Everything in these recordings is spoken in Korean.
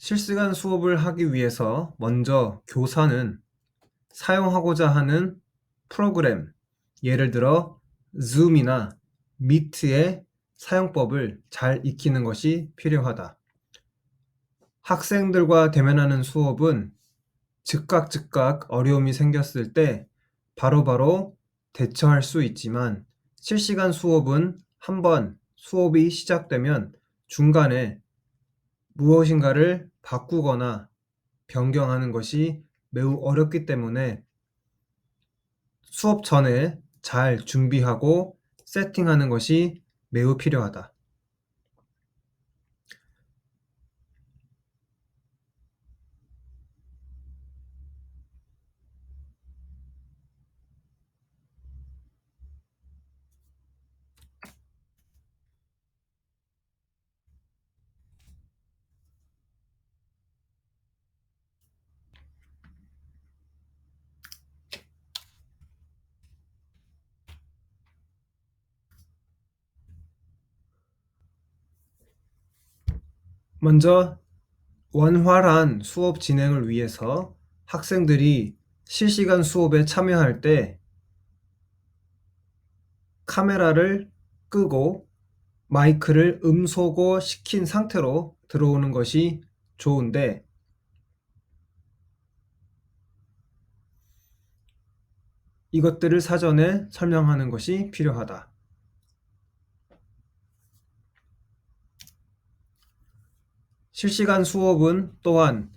실시간 수업을 하기 위해서 먼저 교사는 사용하고자 하는 프로그램, 예를 들어 Zoom이나 Meet의 사용법을 잘 익히는 것이 필요하다. 학생들과 대면하는 수업은 즉각 어려움이 생겼을 때 바로바로 대처할 수 있지만 실시간 수업은 한번 수업이 시작되면 중간에 무엇인가를 바꾸거나 변경하는 것이 매우 어렵기 때문에 수업 전에 잘 준비하고 세팅하는 것이 매우 필요하다. 먼저 원활한 수업 진행을 위해서 학생들이 실시간 수업에 참여할 때 카메라를 끄고 마이크를 음소거 시킨 상태로 들어오는 것이 좋은데, 이것들을 사전에 설명하는 것이 필요하다. 실시간 수업은 또한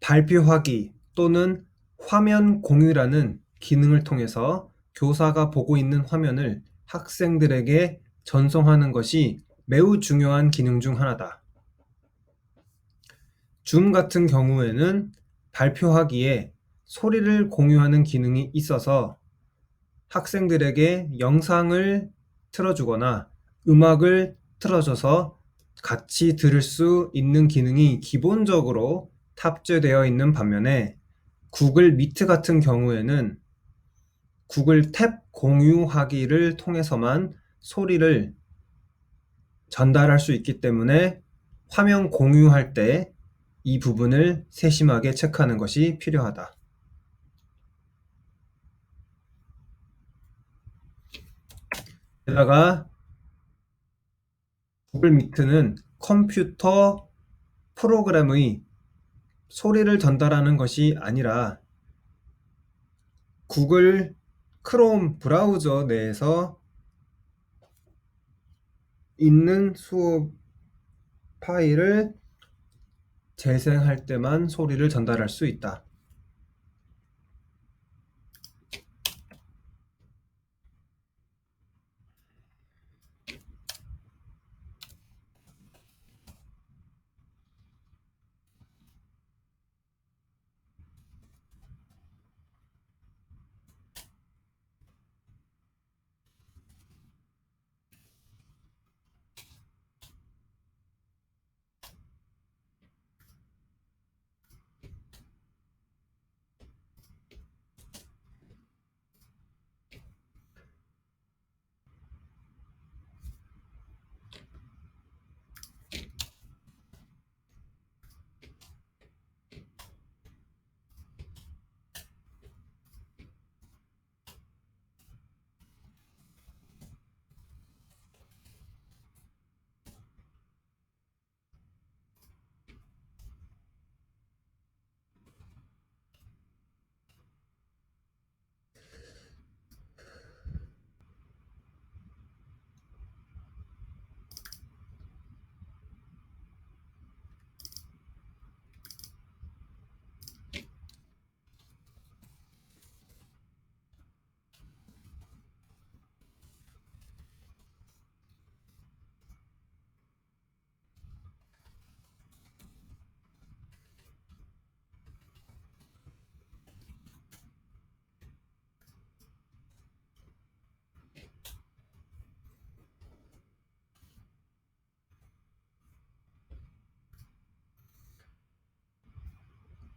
발표하기 또는 화면 공유라는 기능을 통해서 교사가 보고 있는 화면을 학생들에게 전송하는 것이 매우 중요한 기능 중 하나다. 줌 같은 경우에는 발표하기에 소리를 공유하는 기능이 있어서 학생들에게 영상을 틀어주거나 음악을 틀어줘서 같이 들을 수 있는 기능이 기본적으로 탑재되어 있는 반면에 구글 미트 같은 경우에는 구글 탭 공유하기를 통해서만 소리를 전달할 수 있기 때문에 화면 공유할 때 이 부분을 세심하게 체크하는 것이 필요하다. 게다가 구글 미트는 컴퓨터 프로그램의 소리를 전달하는 것이 아니라 구글 크롬 브라우저 내에서 있는 수업 파일을 재생할 때만 소리를 전달할 수 있다.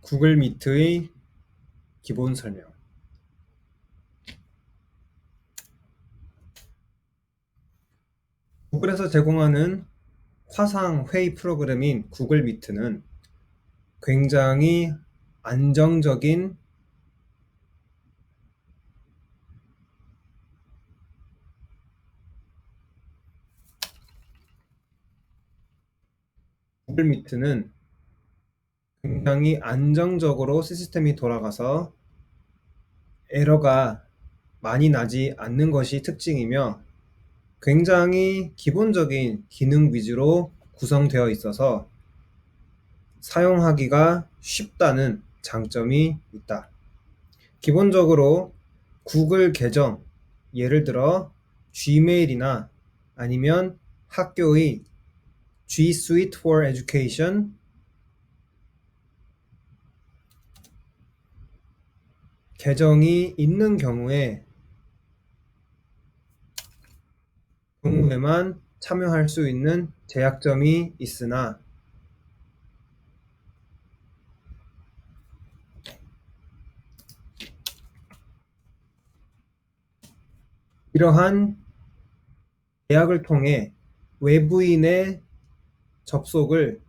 구글 미트의 기본 설명. 구글에서 제공하는 화상 회의 프로그램인 구글 미트는 굉장히 안정적인 구글 미트는 굉장히 안정적으로 시스템이 돌아가서 에러가 많이 나지 않는 것이 특징이며 굉장히 기본적인 기능 위주로 구성되어 있어서 사용하기가 쉽다는 장점이 있다. 기본적으로 구글 계정, 예를 들어 Gmail이나 아니면 학교의 G Suite for Education 계정이 있는 경우에만 참여할 수 있는 제약점이 있으나 이러한 계약을 통해 외부인의 접속을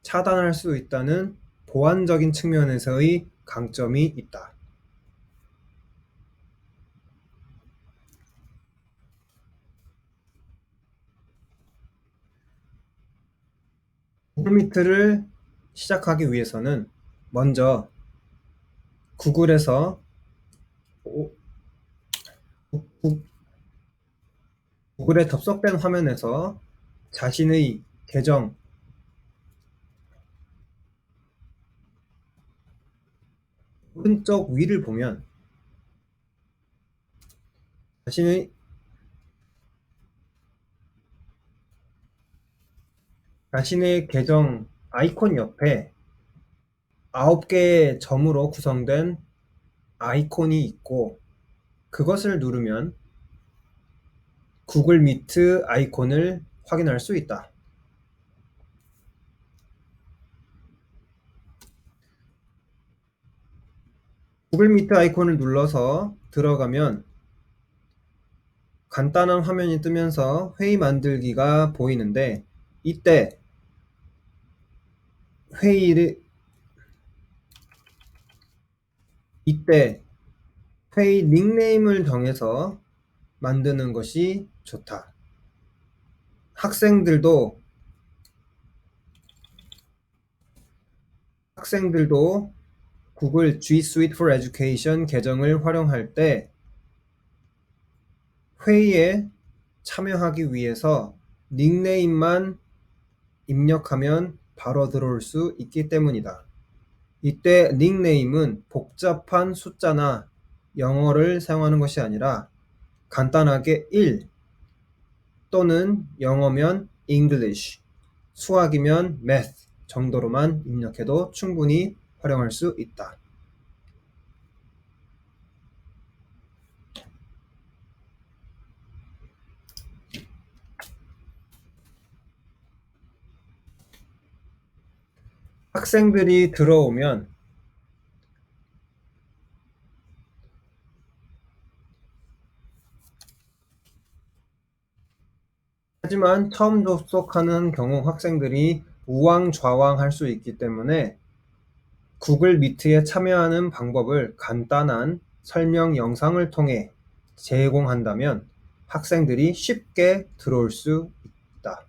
차단할 수 있다는 보안적인 측면에서의 강점이 있다. 구글미트를 시작하기 위해서는 먼저 구글에서 구글에 접속된 화면에서 자신의 계정 오른쪽 위를 보면 자신의 계정 아이콘 옆에 9개의 점으로 구성된 아이콘이 있고 그것을 누르면 구글 미트 아이콘을 확인할 수 있다. 구글 미트 아이콘을 눌러서 들어가면 간단한 화면이 뜨면서 회의 만들기가 보이는데 이때 회의 닉네임을 정해서 만드는 것이 좋다. 학생들도 구글 G Suite for Education 계정을 활용할 때 회의에 참여하기 위해서 닉네임만 입력하면 바로 들어올 수 있기 때문이다. 이때 닉네임은 복잡한 숫자나 영어를 사용하는 것이 아니라 간단하게 1 또는 영어면 English, 수학이면 Math 정도로만 입력해도 충분히 활용할 수 있다. 학생들이 들어오면 하지만 처음 접속하는 경우 학생들이 우왕좌왕할 수 있기 때문에 구글 미트에 참여하는 방법을 간단한 설명 영상을 통해 제공한다면 학생들이 쉽게 들어올 수 있다.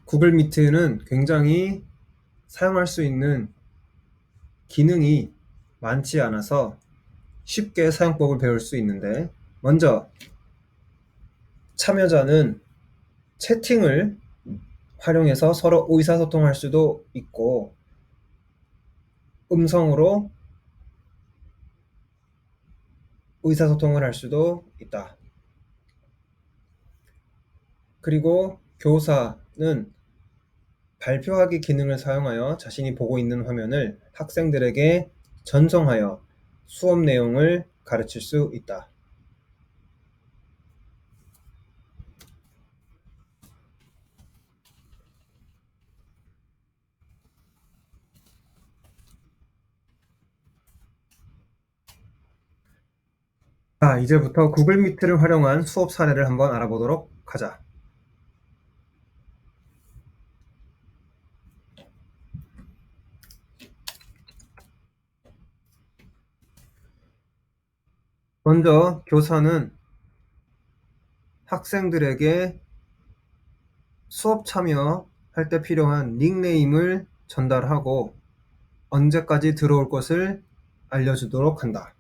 구글 미트는 굉장히 사용할 수 있는 기능이 많지 않아서 쉽게 사용법을 배울 수 있는데, 먼저 참여자는 채팅을 활용해서 서로 의사소통할 수도 있고, 음성으로 의사소통을 할 수도 있다. 그리고 교사는 발표하기 기능을 사용하여 자신이 보고 있는 화면을 학생들에게 전송하여 수업 내용을 가르칠 수 있다. 자, 이제부터 구글 미트를 활용한 수업 사례를 한번 알아보도록 하자. 먼저 교사는 학생들에게 수업 참여할 때 필요한 닉네임을 전달하고 언제까지 들어올 것을 알려주도록 한다.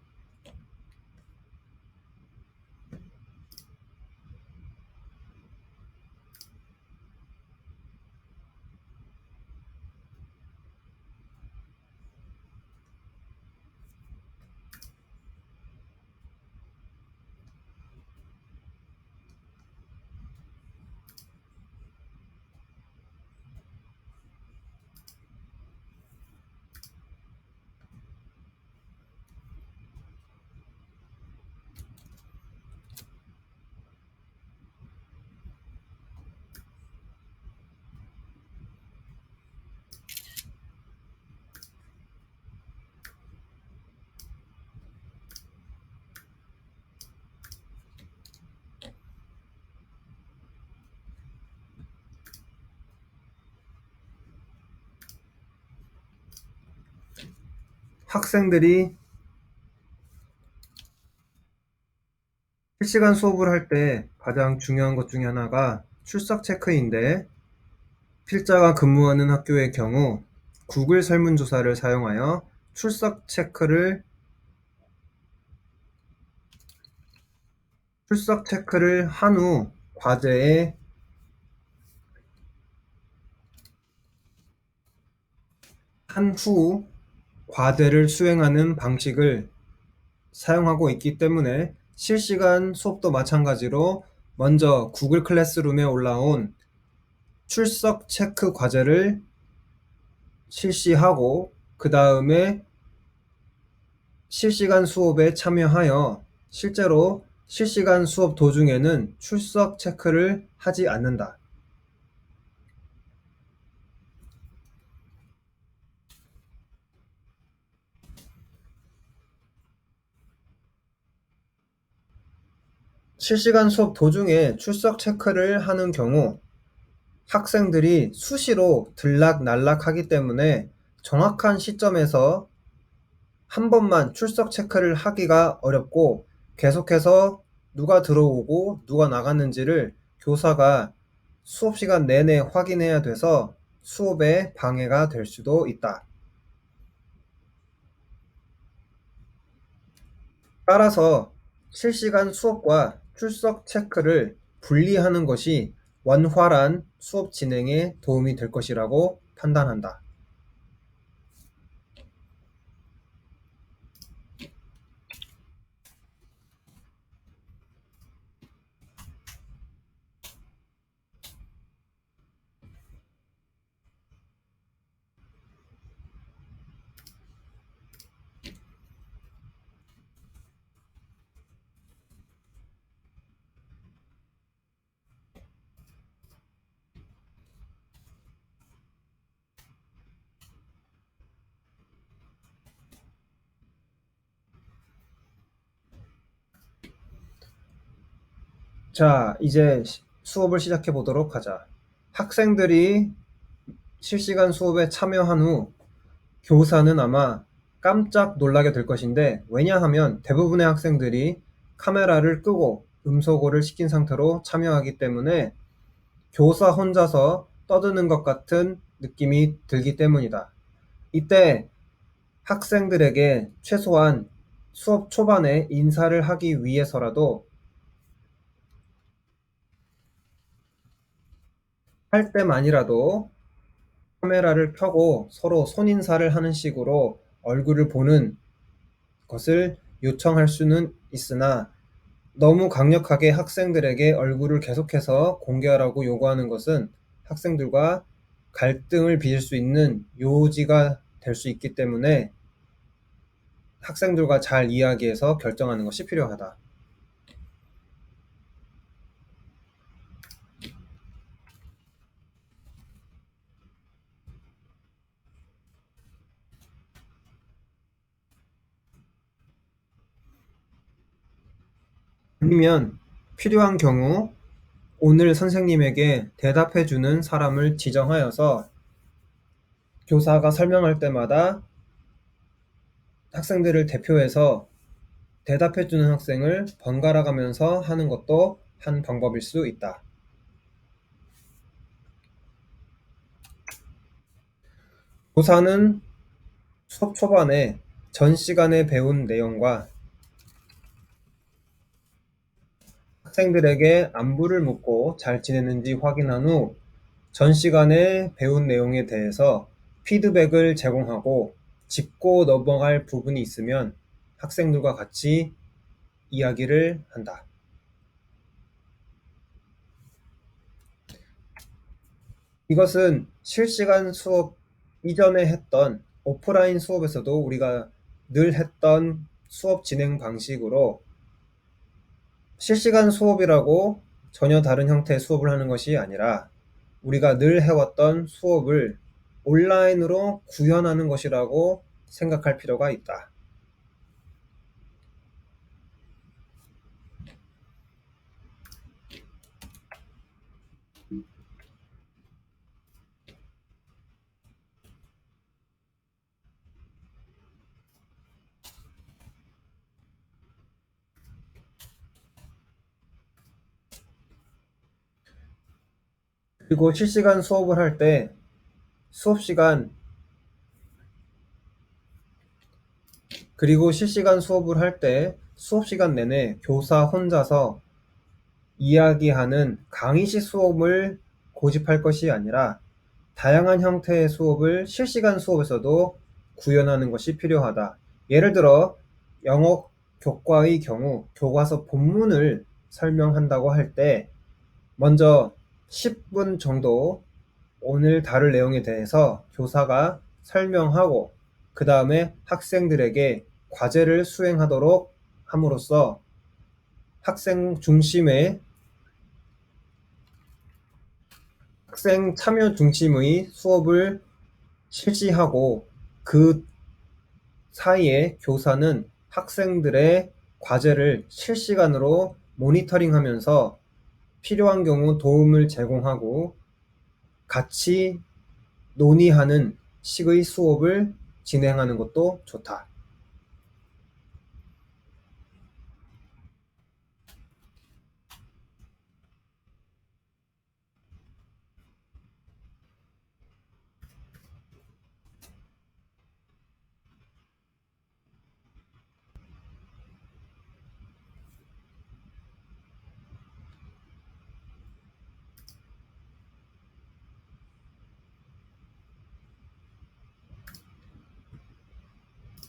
학생들이 실시간 수업을 할 때 가장 중요한 것 중에 하나가 출석 체크인데, 필자가 근무하는 학교의 경우 구글 설문조사를 사용하여 출석 체크를 한 후 과제에 과제를 수행하는 방식을 사용하고 있기 때문에 실시간 수업도 마찬가지로 먼저 구글 클래스룸에 올라온 출석 체크 과제를 실시하고 그 다음에 실시간 수업에 참여하여 실제로 실시간 수업 도중에는 출석 체크를 하지 않는다. 실시간 수업 도중에 출석 체크를 하는 경우 학생들이 수시로 들락날락하기 때문에 정확한 시점에서 한 번만 출석 체크를 하기가 어렵고, 계속해서 누가 들어오고 누가 나갔는지를 교사가 수업 시간 내내 확인해야 돼서 수업에 방해가 될 수도 있다. 따라서 실시간 수업과 출석 체크를 분리하는 것이 원활한 수업 진행에 도움이 될 것이라고 판단한다. 자, 이제 수업을 시작해 보도록 하자. 학생들이 실시간 수업에 참여한 후 교사는 아마 깜짝 놀라게 될 것인데, 왜냐하면 대부분의 학생들이 카메라를 끄고 음소거를 시킨 상태로 참여하기 때문에 교사 혼자서 떠드는 것 같은 느낌이 들기 때문이다. 이때 학생들에게 최소한 수업 초반에 인사를 하기 위해서라도 할 때만이라도 카메라를 켜고 서로 손인사를 하는 식으로 얼굴을 보는 것을 요청할 수는 있으나 너무 강력하게 학생들에게 얼굴을 계속해서 공개하라고 요구하는 것은 학생들과 갈등을 빚을 수 있는 요지가 될 수 있기 때문에 학생들과 잘 이야기해서 결정하는 것이 필요하다. 아니면 필요한 경우 오늘 선생님에게 대답해 주는 사람을 지정하여서 교사가 설명할 때마다 학생들을 대표해서 대답해 주는 학생을 번갈아 가면서 하는 것도 한 방법일 수 있다. 교사는 수업 초반에 전 시간에 배운 내용과 학생들에게 안부를 묻고 잘 지냈는지 확인한 후 전 시간에 배운 내용에 대해서 피드백을 제공하고 짚고 넘어갈 부분이 있으면 학생들과 같이 이야기를 한다. 이것은 실시간 수업 이전에 했던 오프라인 수업에서도 우리가 늘 했던 수업 진행 방식으로 실시간 수업이라고 전혀 다른 형태의 수업을 하는 것이 아니라 우리가 늘 해왔던 수업을 온라인으로 구현하는 것이라고 생각할 필요가 있다. 그리고 실시간 수업을 할 때 수업 시간 그리고 실시간 수업을 할 때 수업 시간 내내 교사 혼자서 이야기하는 강의식 수업을 고집할 것이 아니라 다양한 형태의 수업을 실시간 수업에서도 구현하는 것이 필요하다. 예를 들어 영어 교과의 경우 교과서 본문을 설명한다고 할 때 먼저 10분 정도 오늘 다룰 내용에 대해서 교사가 설명하고 그 다음에 학생들에게 과제를 수행하도록 함으로써 학생 중심의 학생 참여 중심의 수업을 실시하고 그 사이에 교사는 학생들의 과제를 실시간으로 모니터링하면서 필요한 경우 도움을 제공하고 같이 논의하는 식의 수업을 진행하는 것도 좋다.